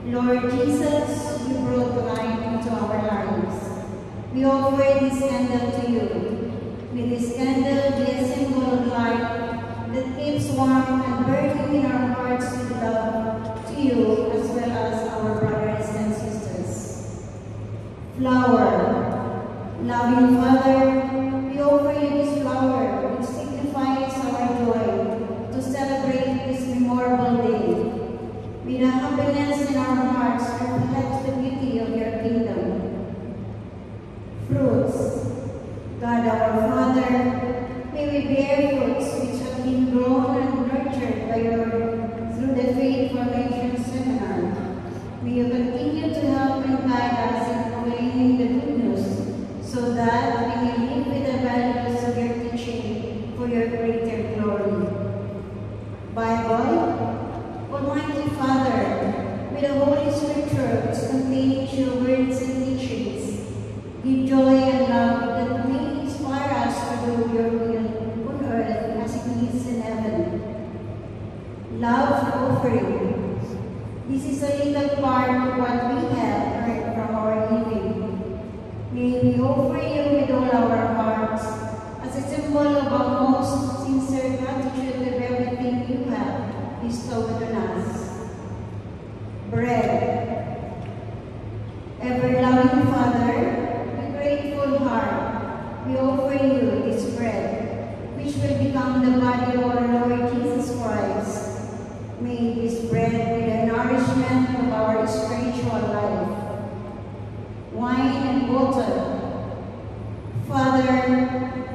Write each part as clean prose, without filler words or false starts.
Lord Jesus, you brought light into our lives. We offer this candle to you. May this candle be a symbol of light that keeps warm and burning in our hearts with love to you as well as our brothers and sisters. Flower, loving Father, we offer you this flower which signifies our joy to celebrate this memorable day. May the happiness in our hearts reflect the beauty of your kingdom. Fruits, God our Father, may we bear fruits which have been grown and nurtured by through the Faith Formation Seminar. May you continue to help and guide us in proclaiming the good news, so that we may live with the values of your teaching for your greater glory. Bible, Almighty Father, with the Holy Scripture which contains your words and teachings, give joy and love that may inspire us to do your will on earth as it is in heaven. Love offering. This is a little part of what we have heard from our living. May we offer you with all our hearts as a symbol of our most sincere gratitude of everything you have bestowed on us. Bread. Ever-loving Father, with grateful heart, we offer you this bread, which will become the body of our Lord Jesus Christ. May this bread be the nourishment of our spiritual life. Wine and water. Father,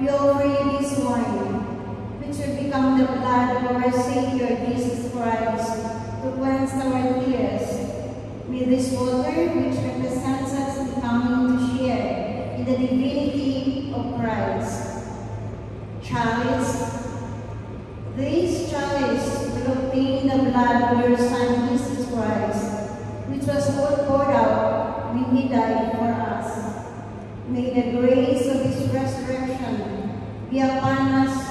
we offer you this wine, which will become the blood of our Savior Jesus Christ, to cleanse our tears. May this water, which represents us, be coming to share in the divinity of Christ. Chalice. This chalice will obtain the blood of your Son Jesus Christ, which was poured out when he died for us. May the grace of his resurrection be upon us